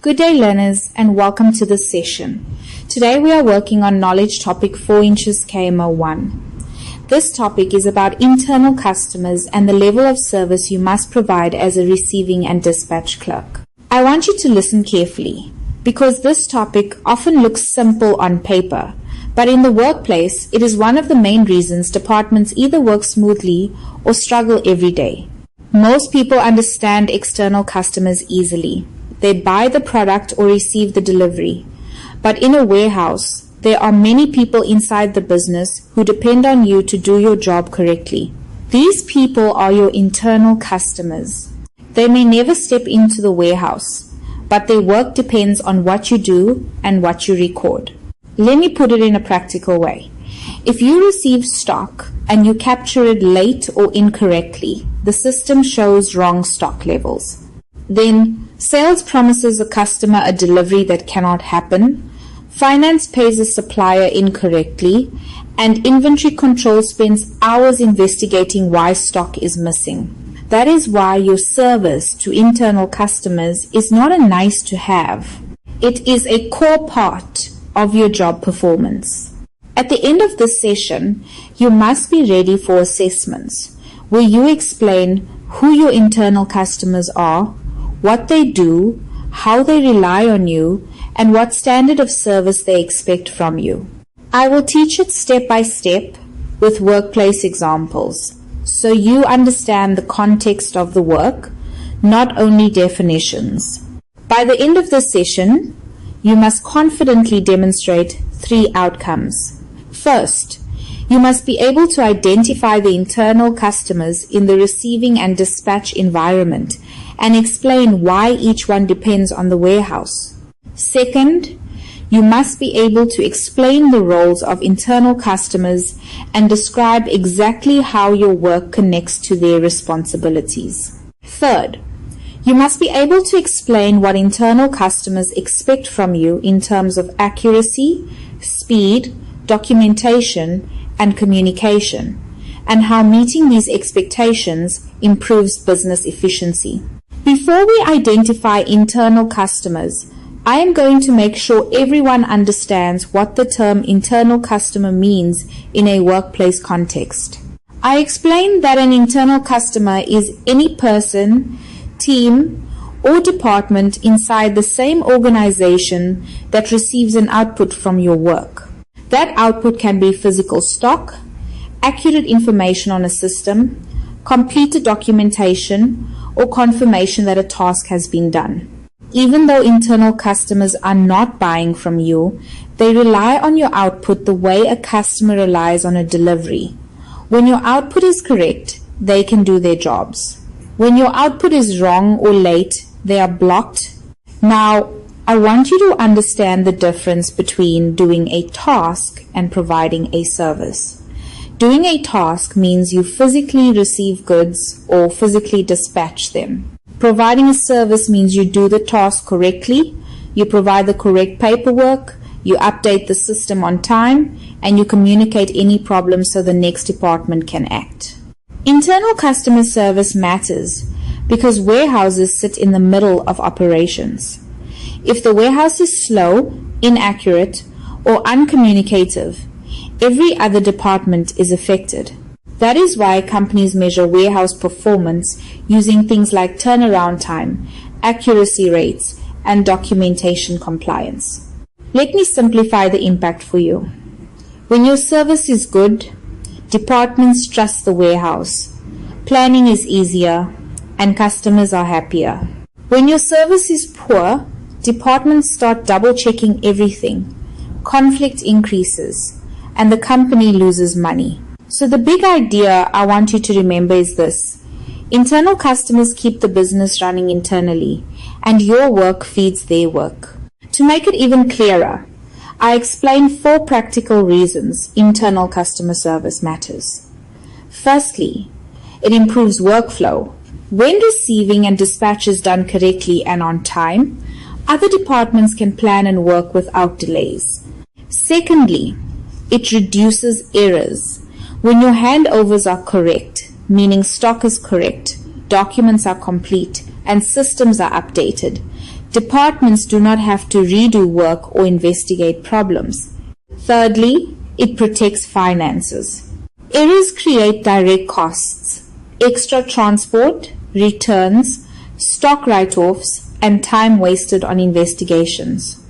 Good day learners and welcome to this session. Today we are working on knowledge topic 4 inches KM01. This topic is about internal customers and the level of service you must provide as a receiving and dispatch clerk. I want you to listen carefully because this topic often looks simple on paper, but in the workplace it is one of the main reasons departments either work smoothly or struggle every day. Most people understand external customers easily. They buy the product or receive the delivery. But in a warehouse, there are many people inside the business who depend on you to do your job correctly. These people are your internal customers. They may never step into the warehouse, but their work depends on what you do and what you record. Let me put it in a practical way. If you receive stock and you capture it late or incorrectly, the system shows wrong stock levels. Then, sales promises a customer a delivery that cannot happen, finance pays a supplier incorrectly, and inventory control spends hours investigating why stock is missing. That is why your service to internal customers is not a nice to have. It is a core part of your job performance. At the end of this session, you must be ready for assessments, where you explain who your internal customers are, what they do, how they rely on you, and what standard of service they expect from you. I will teach it step by step with workplace examples, so you understand the context of the work, not only definitions. By the end of this session, you must confidently demonstrate 3 outcomes. First, you must be able to identify the internal customers in the receiving and dispatch environment and explain why each one depends on the warehouse. Second, you must be able to explain the roles of internal customers and describe exactly how your work connects to their responsibilities. Third, you must be able to explain what internal customers expect from you in terms of accuracy, speed, documentation, and communication, and how meeting these expectations improves business efficiency. Before we identify internal customers, I am going to make sure everyone understands what the term internal customer means in a workplace context. I explained that an internal customer is any person, team, or department inside the same organization that receives an output from your work. That output can be physical stock, accurate information on a system, completed documentation, or confirmation that a task has been done. Even though internal customers are not buying from you, they rely on your output the way a customer relies on a delivery. When your output is correct, they can do their jobs. When your output is wrong or late, they are blocked. Now, I want you to understand the difference between doing a task and providing a service. Doing a task means you physically receive goods or physically dispatch them. Providing a service means you do the task correctly, you provide the correct paperwork, you update the system on time, and you communicate any problems so the next department can act. Internal customer service matters because warehouses sit in the middle of operations. If the warehouse is slow, inaccurate, or uncommunicative, every other department is affected. That is why companies measure warehouse performance using things like turnaround time, accuracy rates, and documentation compliance. Let me simplify the impact for you. When your service is good, departments trust the warehouse, planning is easier, and customers are happier. When your service is poor, departments start double-checking everything, conflict increases, and the company loses money. So the big idea I want you to remember is this. Internal customers keep the business running internally, and your work feeds their work. To make it even clearer, I explain 4 practical reasons internal customer service matters. Firstly, it improves workflow. When receiving and dispatch is done correctly and on time, other departments can plan and work without delays. Secondly, it reduces errors. When your handovers are correct, meaning stock is correct, documents are complete, and systems are updated, Departments do not have to redo work or investigate problems. Thirdly, it protects finances. Errors create direct costs, extra transport, returns, stock write-offs, and time wasted on investigations.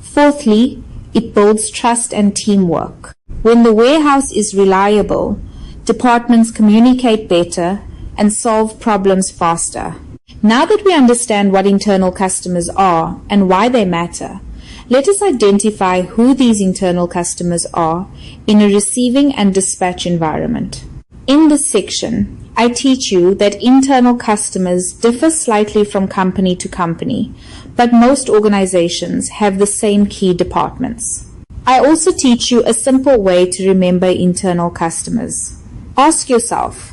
Fourthly, it builds trust and teamwork. When the warehouse is reliable, departments communicate better and solve problems faster. Now that we understand what internal customers are and why they matter, let us identify who these internal customers are in a receiving and dispatch environment. In this section, I teach you that internal customers differ slightly from company to company, but most organizations have the same key departments. I also teach you a simple way to remember internal customers. Ask yourself,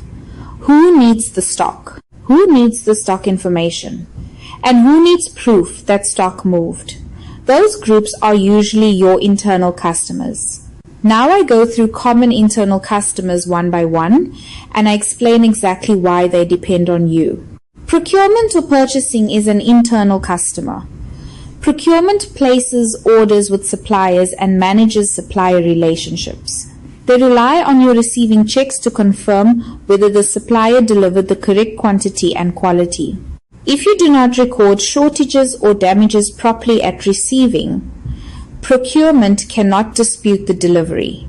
who needs the stock? Who needs the stock information? And who needs proof that stock moved? Those groups are usually your internal customers. Now I go through common internal customers one by one, and I explain exactly why they depend on you. Procurement or purchasing is an internal customer. Procurement places orders with suppliers and manages supplier relationships. They rely on your receiving checks to confirm whether the supplier delivered the correct quantity and quality. If you do not record shortages or damages properly at receiving, procurement cannot dispute the delivery,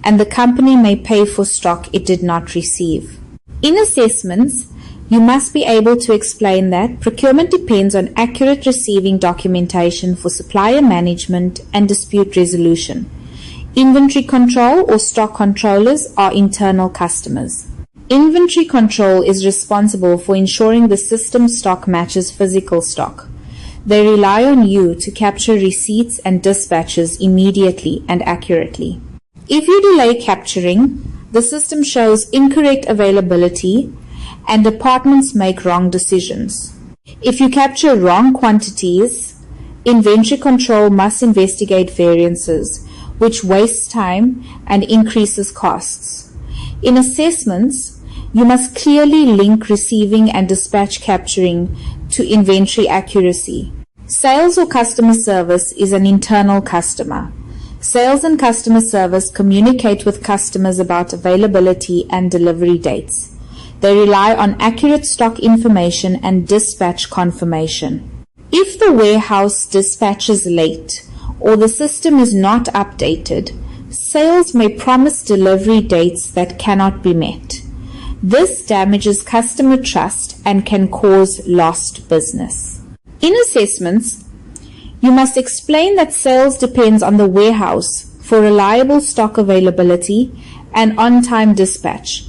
and the company may pay for stock it did not receive. In assessments, you must be able to explain that procurement depends on accurate receiving documentation for supplier management and dispute resolution. Inventory control or stock controllers are internal customers. Inventory control is responsible for ensuring the system stock matches physical stock. They rely on you to capture receipts and dispatches immediately and accurately. If you delay capturing, the system shows incorrect availability and departments make wrong decisions. If you capture wrong quantities, inventory control must investigate variances, which wastes time and increases costs. In assessments, you must clearly link receiving and dispatch capturing to inventory accuracy. Sales or customer service is an internal customer. Sales and customer service communicate with customers about availability and delivery dates. They rely on accurate stock information and dispatch confirmation. If the warehouse dispatches late or the system is not updated, sales may promise delivery dates that cannot be met. This damages customer trust and can cause lost business. In assessments, you must explain that sales depends on the warehouse for reliable stock availability and on-time dispatch.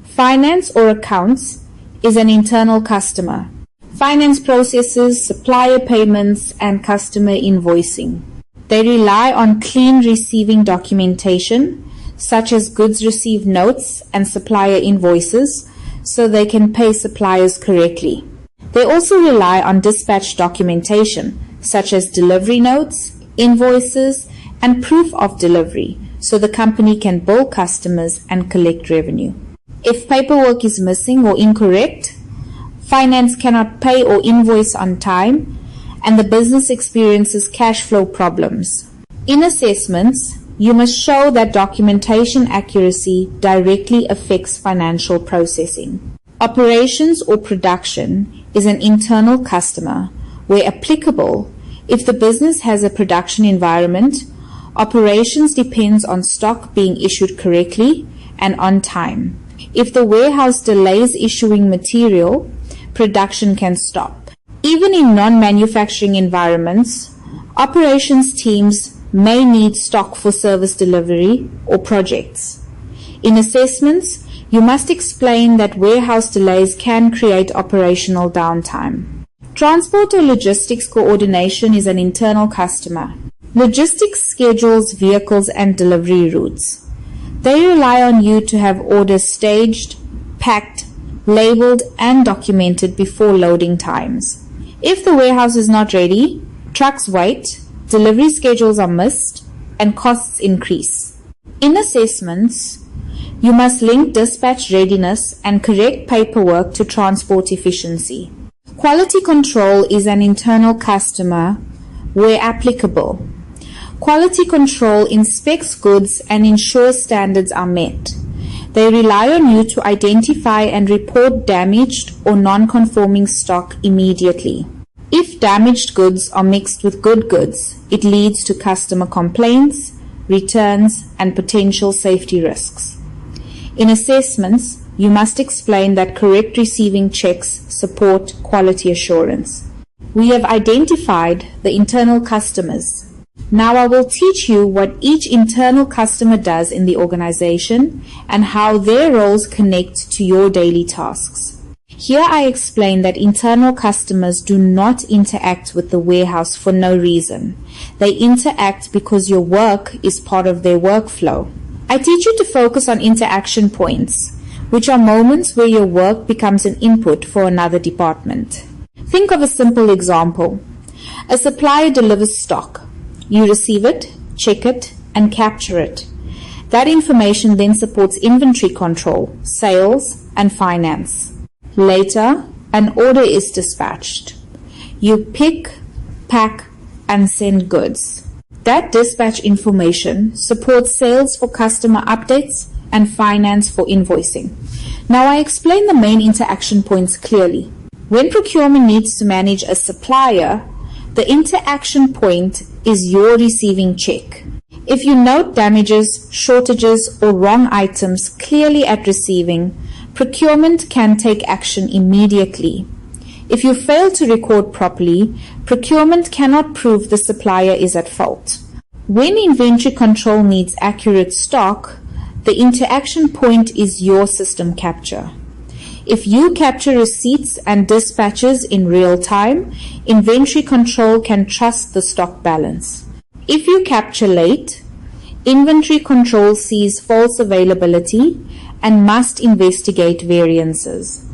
Finance or accounts is an internal customer. Finance processes supplier payments and customer invoicing. They rely on clean receiving documentation, such as goods received notes and supplier invoices, so they can pay suppliers correctly. They also rely on dispatch documentation, such as delivery notes, invoices, and proof of delivery, so the company can bill customers and collect revenue. If paperwork is missing or incorrect, finance cannot pay or invoice on time, and the business experiences cash flow problems. In assessments, you must show that documentation accuracy directly affects financial processing. Operations or production is an internal customer where applicable. If the business has a production environment, operations depends on stock being issued correctly and on time. If the warehouse delays issuing material, production can stop. Even in non-manufacturing environments, operations teams may need stock for service delivery or projects. In assessments, you must explain that warehouse delays can create operational downtime. Transport or logistics coordination is an internal customer. Logistics schedules vehicles and delivery routes. They rely on you to have orders staged, packed, labeled, and documented before loading times. If the warehouse is not ready, trucks wait, delivery schedules are missed, and costs increase. In assessments, you must link dispatch readiness and correct paperwork to transport efficiency. Quality control is an internal customer where applicable. Quality control inspects goods and ensures standards are met. They rely on you to identify and report damaged or non-conforming stock immediately. If damaged goods are mixed with good goods, it leads to customer complaints, returns, and potential safety risks. In assessments, you must explain that correct receiving checks support quality assurance. We have identified the internal customers. Now I will teach you what each internal customer does in the organization and how their roles connect to your daily tasks. Here I explain that internal customers do not interact with the warehouse for no reason. They interact because your work is part of their workflow. I teach you to focus on interaction points, which are moments where your work becomes an input for another department. Think of a simple example. A supplier delivers stock. You receive it, check it, and capture it. That information then supports inventory control, sales, and finance. Later, an order is dispatched. You pick, pack, and send goods. That dispatch information supports sales for customer updates and finance for invoicing. Now I explain the main interaction points clearly. When procurement needs to manage a supplier, the interaction point is your receiving check. If you note damages, shortages, or wrong items clearly at receiving, procurement can take action immediately. If you fail to record properly, procurement cannot prove the supplier is at fault. When inventory control needs accurate stock, the interaction point is your system capture. If you capture receipts and dispatches in real time, inventory control can trust the stock balance. If you capture late, inventory control sees false availability and must investigate variances.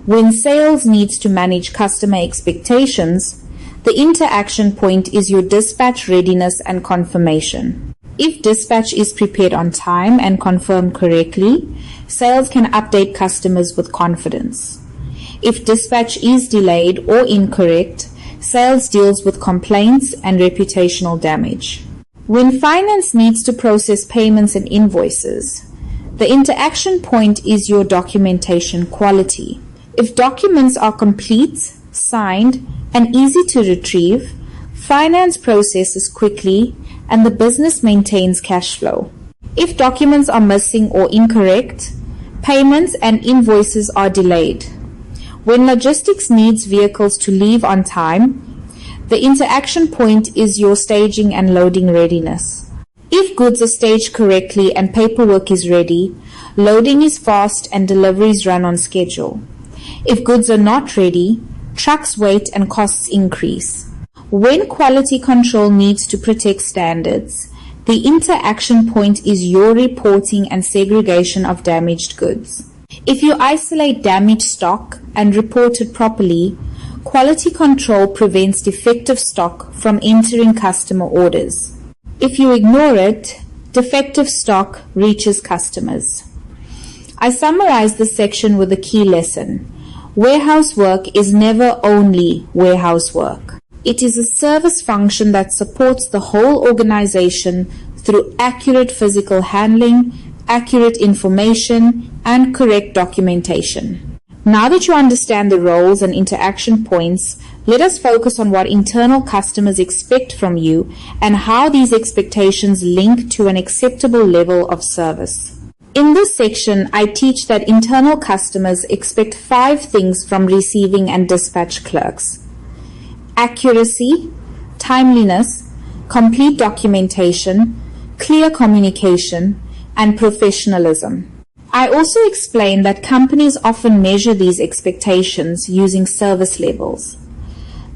When sales needs to manage customer expectations, the interaction point is your dispatch readiness and confirmation. If dispatch is prepared on time and confirmed correctly, sales can update customers with confidence. If dispatch is delayed or incorrect, sales deals with complaints and reputational damage. When finance needs to process payments and invoices, the interaction point is your documentation quality. If documents are complete, signed, and easy to retrieve, finance processes quickly and the business maintains cash flow. If documents are missing or incorrect, payments and invoices are delayed. When logistics needs vehicles to leave on time, the interaction point is your staging and loading readiness. If goods are staged correctly and paperwork is ready, loading is fast and deliveries run on schedule. If goods are not ready, trucks wait and costs increase. When quality control needs to protect standards, the interaction point is your reporting and segregation of damaged goods. If you isolate damaged stock and report it properly, quality control prevents defective stock from entering customer orders. If you ignore it, defective stock reaches customers. I summarize this section with a key lesson. Warehouse work is never only warehouse work. It is a service function that supports the whole organization through accurate physical handling, accurate information, and correct documentation. Now that you understand the roles and interaction points, let us focus on what internal customers expect from you and how these expectations link to an acceptable level of service. In this section, I teach that internal customers expect 5 things from receiving and dispatch clerks: accuracy, timeliness, complete documentation, clear communication, and professionalism. I also explain that companies often measure these expectations using service levels.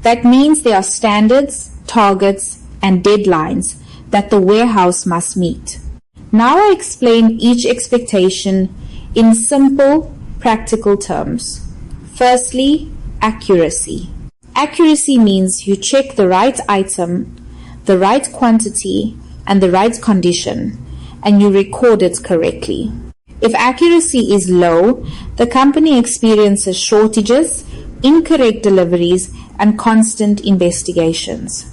That means there are standards, targets, and deadlines that the warehouse must meet. Now I explain each expectation in simple, practical terms. Firstly, accuracy. Accuracy means you check the right item, the right quantity, and the right condition, and you record it correctly. If accuracy is low, the company experiences shortages, incorrect deliveries, and constant investigations.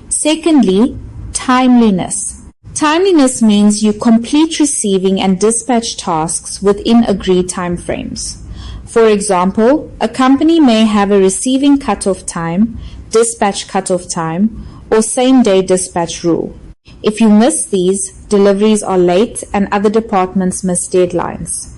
Secondly, timeliness. Timeliness means you complete receiving and dispatch tasks within agreed timeframes. For example, a company may have a receiving cutoff time, dispatch cutoff time, or same-day dispatch rule. If you miss these, deliveries are late and other departments miss deadlines.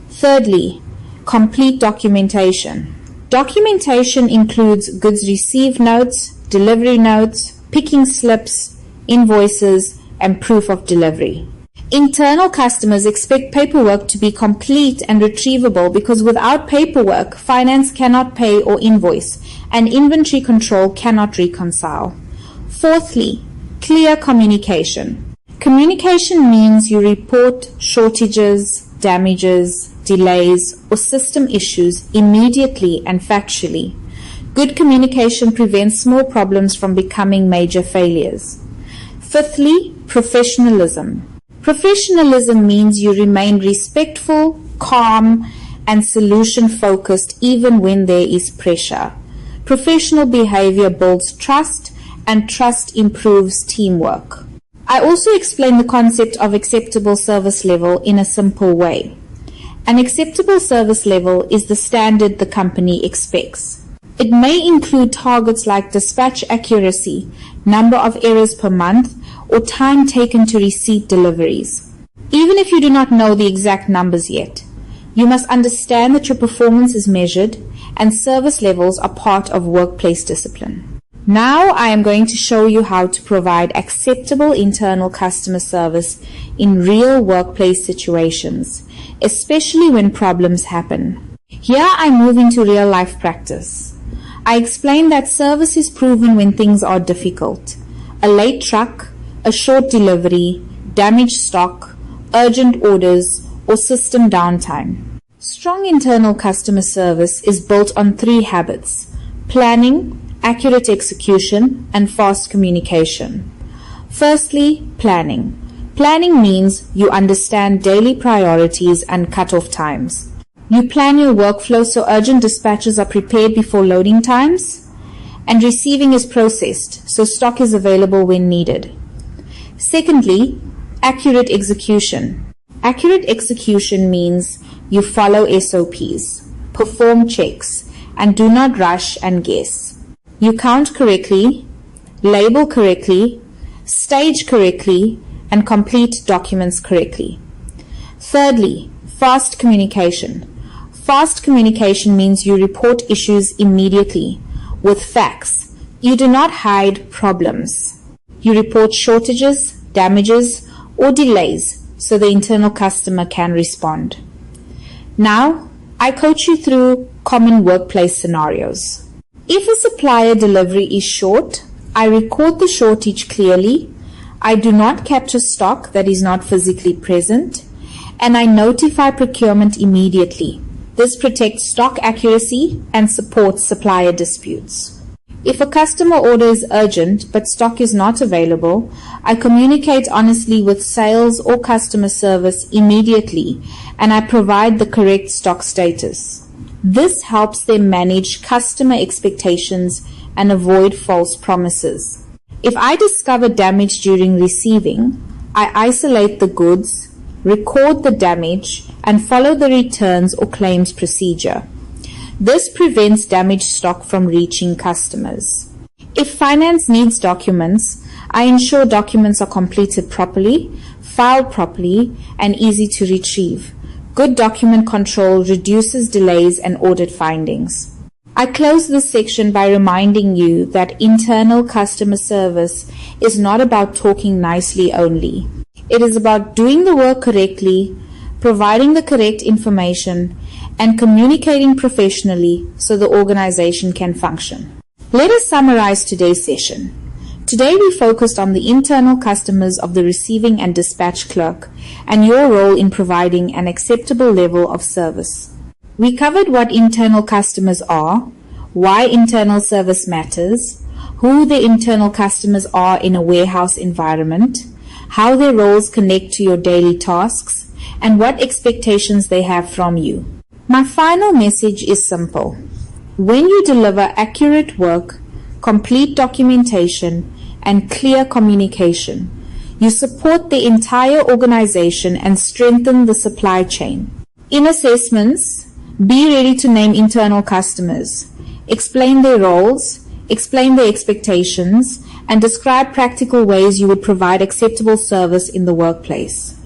Thirdly, complete documentation. Documentation includes goods received notes, delivery notes, picking slips, invoices, and proof of delivery. Internal customers expect paperwork to be complete and retrievable because without paperwork, finance cannot pay or invoice, and inventory control cannot reconcile. Fourthly, clear communication. Communication means you report shortages, damages, delays, or system issues immediately and factually. Good communication prevents small problems from becoming major failures. Fifthly, professionalism. Professionalism means you remain respectful, calm, and solution-focused even when there is pressure. Professional behavior builds trust, and trust improves teamwork. I also explain the concept of acceptable service level in a simple way. An acceptable service level is the standard the company expects. It may include targets like dispatch accuracy, number of errors per month, or time taken to receipt deliveries. Even if you do not know the exact numbers yet, you must understand that your performance is measured and service levels are part of workplace discipline. Now I am going to show you how to provide acceptable internal customer service in real workplace situations, especially when problems happen. Here I move into real life practice. I explain that service is proven when things are difficult. A late truck, a short delivery, damaged stock, urgent orders, or system downtime. Strong internal customer service is built on 3 habits: planning, accurate execution, and fast communication. Firstly, planning. Planning means you understand daily priorities and cutoff times. You plan your workflow so urgent dispatches are prepared before loading times, and receiving is processed so stock is available when needed. Secondly, accurate execution. Accurate execution means you follow SOPs, perform checks, and do not rush and guess. You count correctly, label correctly, stage correctly, and complete documents correctly. Thirdly, fast communication. Fast communication means you report issues immediately with facts. You do not hide problems. You report shortages, damages, or delays so the internal customer can respond. Now, I coach you through common workplace scenarios. If a supplier delivery is short, I record the shortage clearly, I do not capture stock that is not physically present, and I notify procurement immediately. This protects stock accuracy and supports supplier disputes. If a customer order is urgent but stock is not available, I communicate honestly with sales or customer service immediately, and I provide the correct stock status. This helps them manage customer expectations and avoid false promises. If I discover damage during receiving, I isolate the goods, record the damage, and follow the returns or claims procedure. This prevents damaged stock from reaching customers. If finance needs documents, I ensure documents are completed properly, filed properly, and easy to retrieve. Good document control reduces delays and audit findings. I close this section by reminding you that internal customer service is not about talking nicely only. It is about doing the work correctly, providing the correct information, and communicating professionally so the organization can function. Let us summarize today's session. Today we focused on the internal customers of the receiving and dispatch clerk and your role in providing an acceptable level of service. We covered what internal customers are, why internal service matters, who the internal customers are in a warehouse environment, how their roles connect to your daily tasks, and what expectations they have from you. My final message is simple. When you deliver accurate work, complete documentation, and clear communication, you support the entire organization and strengthen the supply chain. In assessments, be ready to name internal customers, explain their roles, explain their expectations, and describe practical ways you would provide acceptable service in the workplace.